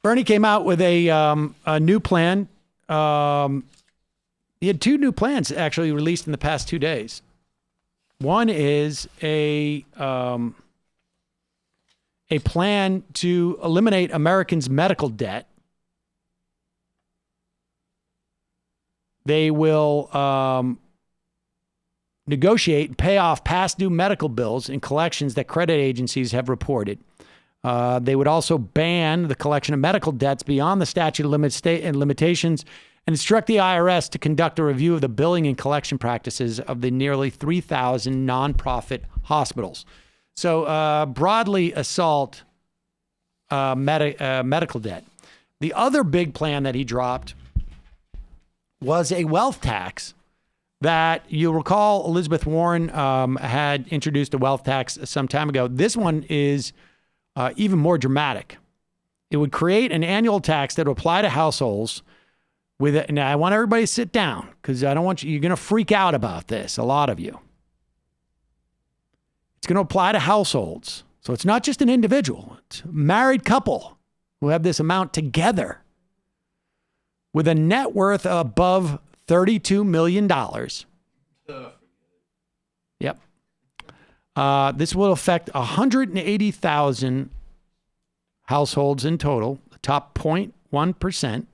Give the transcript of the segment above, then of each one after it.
Bernie came out with a new plan. He had two new plans actually released in the past 2 days. One is a plan to eliminate Americans' medical debt. They will negotiate and pay off past due medical bills and collections that credit agencies have reported. They would also ban the collection of medical debts beyond the statute of limitations and instruct the IRS to conduct a review of the billing and collection practices of the nearly 3,000 nonprofit hospitals. So broadly assault medical debt. The other big plan that he dropped was a wealth tax that you'll recall Elizabeth Warren had introduced a wealth tax some time ago. This one is even more dramatic. It would create an annual tax that would apply to households with it. Now, I want everybody to sit down because I don't want you're going to freak out about this, a lot of you. It's going to apply to households. So it's not just an individual. It's a married couple who have this amount together with a net worth above $32 million. Yep. This will affect 180,000 households in total, the top 0.1%.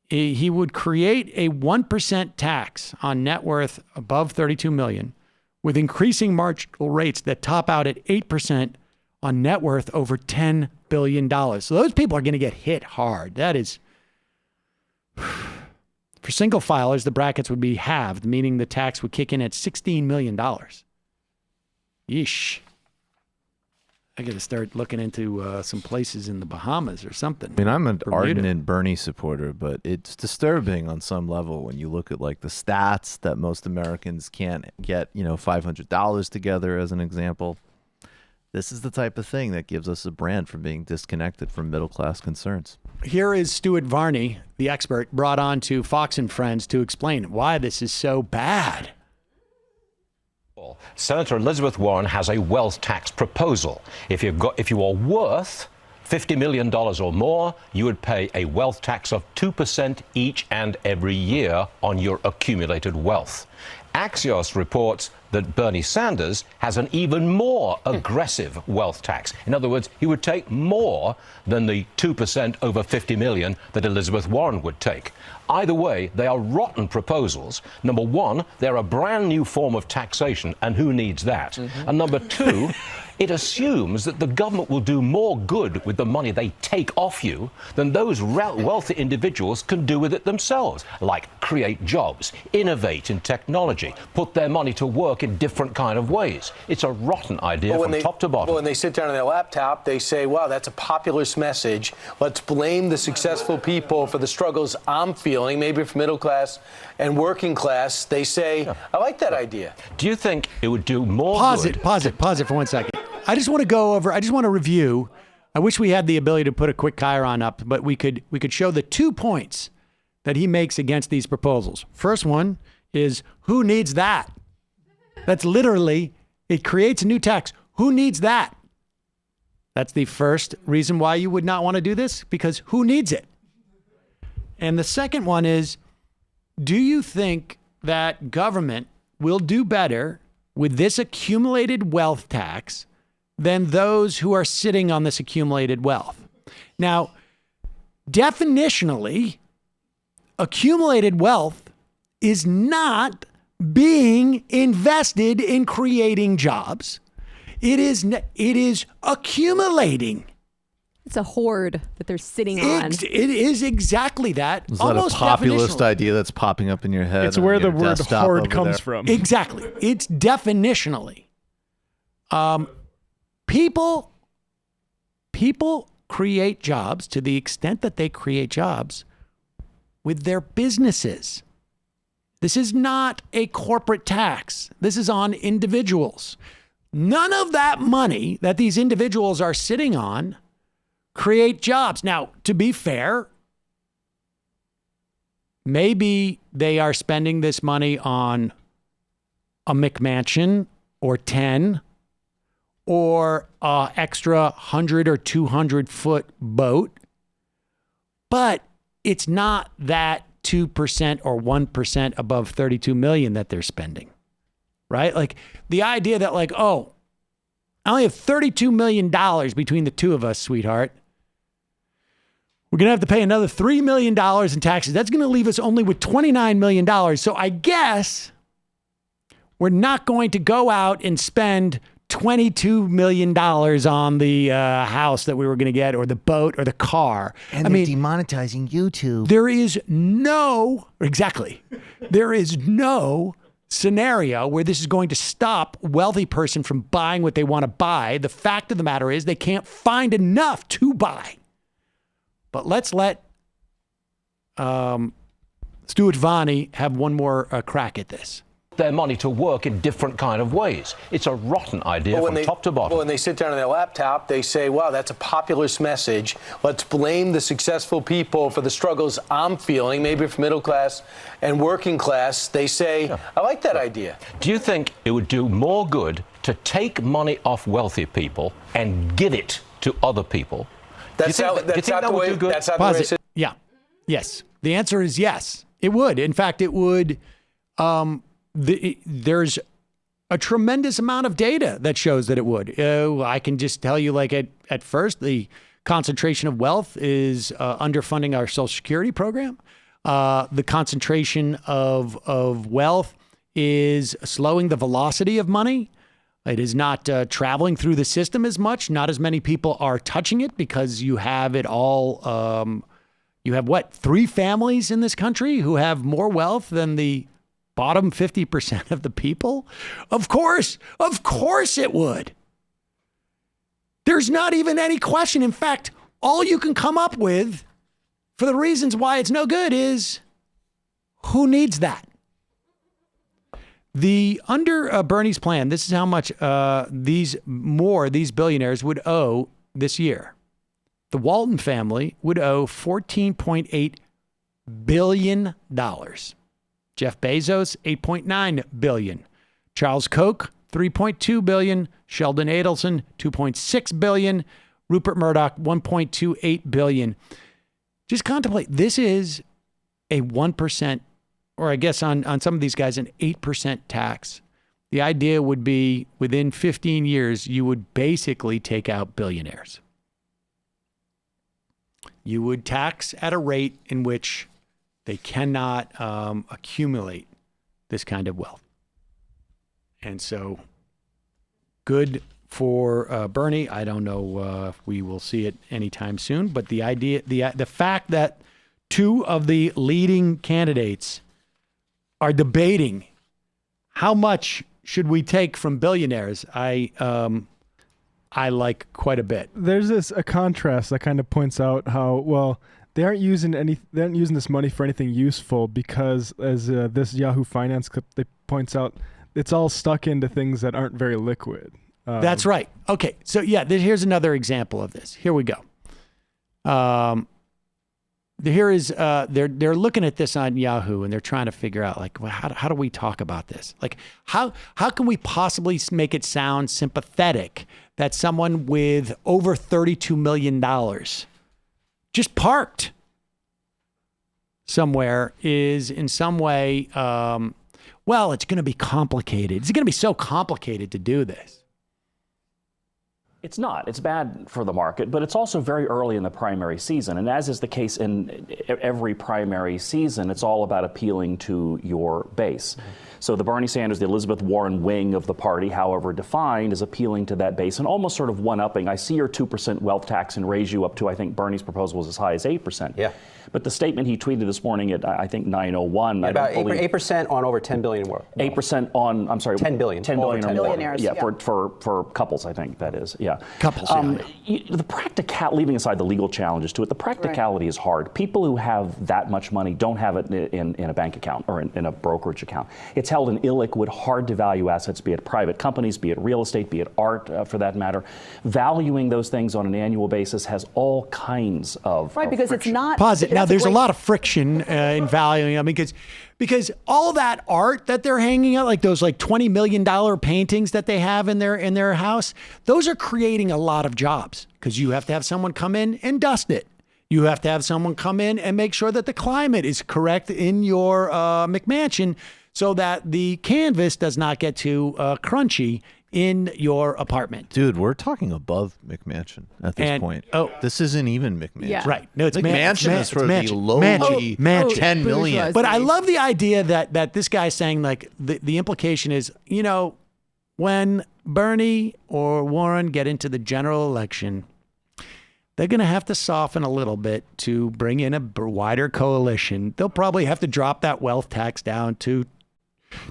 He would create a 1% tax on net worth above 32 million, with increasing marginal rates that top out at 8% on net worth over $10 billion. So those people are going to get hit hard. That is, for single filers, the brackets would be halved, meaning the tax would kick in at $16 million. Yeesh. I got to start looking into some places in the Bahamas or something. I mean, I'm an ardent Bernie supporter, but it's disturbing on some level when you look at like the stats that most Americans can't get, $500 together as an example. This is the type of thing that gives us a brand from being disconnected from middle-class concerns. Here is Stuart Varney, the expert, brought on to Fox and Friends to explain why this is so bad. Senator Elizabeth Warren has a wealth tax proposal. If you are worth $50 million or more, you would pay a wealth tax of 2% each and every year on your accumulated wealth. Axios reports that Bernie Sanders has an even more aggressive wealth tax. In other words, he would take more than the 2% over 50 million that Elizabeth Warren would take. Either way, they are rotten proposals. Number one, they're a brand new form of taxation, and who needs that? And number two, it assumes that the government will do more good with the money they take off you than those wealthy individuals can do with it themselves, like create jobs, innovate in technology, put their money to work in different kind of ways. It's a rotten idea from top to bottom. When they sit down on their laptop, they say, wow, that's a populist message. Let's blame the successful people for the struggles I'm feeling, maybe for middle class and working class. They say, I like that idea. Do you think it would do more good? Pause it for 1 second. I just want to review. I wish we had the ability to put a quick chyron up, but we could show the 2 points that he makes against these proposals. First one is, who needs that? That's literally, it creates a new tax. Who needs that? That's the first reason why you would not want to do this, because who needs it? And the second one is, do you think that government will do better with this accumulated wealth tax than those who are sitting on this accumulated wealth? Now, definitionally, accumulated wealth is not being invested in creating jobs. It is accumulating. It's a hoard that they're sitting on. It is exactly that. Is that a populist idea that's popping up in your head? It's where the word hoard comes from. Exactly. It's definitionally. People create jobs to the extent that they create jobs with their businesses. This is not a corporate tax. This is on individuals. None of that money that these individuals are sitting on create jobs. Now, to be fair, maybe they are spending this money on a McMansion or 10 or extra 100 or 200 foot boat but it's not that 2% or 1% above 32 million that they're spending, right? Like the idea that like, oh, I only have $32 million between the two of us, sweetheart. We're going to have to pay another $3 million in taxes. That's going to leave us only with $29 million. So I guess we're not going to go out and spend $22 million on the house that we were going to get, or the boat, or the car. And they're demonetizing YouTube. There is no scenario where this is going to stop a wealthy person from buying what they want to buy. The fact of the matter is they can't find enough to buy. But let's let Stuart Varney have one more crack at this. Their money to work in different kind of ways. It's a rotten idea from top to bottom. Well, when they sit down on their laptop, they say, wow, that's a populist message. Let's blame the successful people for the struggles I'm feeling, maybe for middle class and working class. They say, I like that idea. Do you think it would do more good to take money off wealthy people and give it to other people? That's not the way. Yeah. Yes. The answer is yes. It would. In fact, it would. There's a tremendous amount of data that shows that it would. I can just tell you, like at first, the concentration of wealth is underfunding our Social Security program. The concentration of wealth is slowing the velocity of money. It is not traveling through the system as much. Not as many people are touching it because you have it all. You have 3 families in this country who have more wealth than the bottom 50% of the people? Of course it would. There's not even any question. In fact, all you can come up with for the reasons why it's no good is who needs that? Under Bernie's plan, this is how much these billionaires would owe this year. The Walton family would owe $14.8 billion. Jeff Bezos, $8.9 billion. Charles Koch, $3.2 billion. Sheldon Adelson, $2.6 billion. Rupert Murdoch, $1.28 billion. Just contemplate, this is a 1%, or I guess on some of these guys, an 8% tax. The idea would be within 15 years, you would basically take out billionaires. You would tax at a rate in which they cannot accumulate this kind of wealth. And so good for Bernie. I don't know if we will see it anytime soon, but the idea, the fact that 2 of the leading candidates are debating how much should we take from billionaires, I like quite a bit. There's a contrast that kind of points out how, they aren't using this money for anything useful because, as this Yahoo Finance clip points out, it's all stuck into things that aren't very liquid. That's right. Okay, so here's another example of this. Here we go. Here is they're looking at this on Yahoo and they're trying to figure out like, well, how do we talk about this? Like how can we possibly make it sound sympathetic that someone with over $32 million just parked somewhere is in some way, it's going to be complicated. It's going to be so complicated to do this. It's not. It's bad for the market, but it's also very early in the primary season. And as is the case in every primary season, it's all about appealing to your base. So the Bernie Sanders, the Elizabeth Warren wing of the party, however defined, is appealing to that base and almost sort of one-upping. I see your 2% wealth tax and raise you up to, I think Bernie's proposal was as high as 8%. Yeah. But the statement he tweeted this morning at, I think, 9:01. About 8% on over 10 billion worth. 8% on, I'm sorry. 10 billion. 10 billion or more. Billionaires, yeah, for couples, I think that is. Yeah. Couples, the leaving aside the legal challenges to it, the practicality is hard. People who have that much money don't have it in a bank account or in a brokerage account. It's held in illiquid, hard-to-value assets, be it private companies, be it real estate, be it art, for that matter. Valuing those things on an annual basis has all kinds of because friction. it's not. Pause it. Now, there's a lot of friction in valuing. I mean, because all that art that they're hanging out, like those $20 million paintings that they have in their house, those are creating a lot of jobs because you have to have someone come in and dust it. You have to have someone come in and make sure that the climate is correct in your McMansion so that the canvas does not get too crunchy in your apartment. Dude, we're talking above McMansion at this point. Oh, this isn't even McMansion. Yeah. right. No, it's McMansion is for the lowly mansion. 10 million. But I love the idea that this guy's saying, like, the implication is, when Bernie or Warren get into the general election, they're going to have to soften a little bit to bring in a wider coalition. They'll probably have to drop that wealth tax down to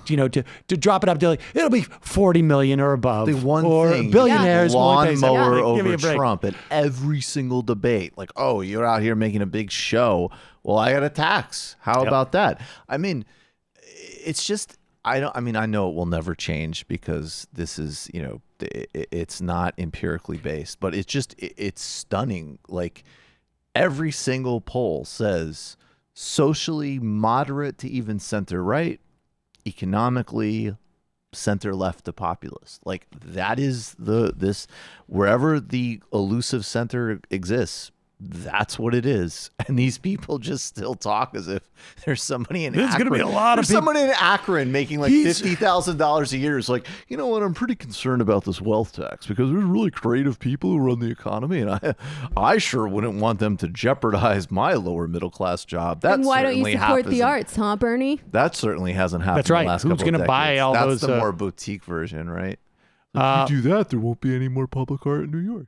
drop it up to, like, it'll be 40 million or above. The one or thing, billionaires lawnmower Give me over a break. Trump at every single debate. Like, oh, you're out here making a big show. Well, I got a tax. How about that? I mean, it's just, I know it will never change because this is, it's not empirically based, but it's stunning. Like, every single poll says socially moderate to even center right, economically center left to populist. Like, that is wherever the elusive center exists, that's what it is. And these people just still talk as if there's somebody in There's Akron. going to be a lot of There's someone in Akron making like $50,000 a year. It's like, you know what? I'm pretty concerned about this wealth tax because there's really creative people who run the economy, and I sure wouldn't want them to jeopardize my lower middle class job. That And why don't you certainly support the hasn't- arts, huh, Bernie? That certainly hasn't happened. That's right. In the last Who's couple gonna of buy decades. all That's those, the more boutique version, right? If you do that, there won't be any more public art in New York.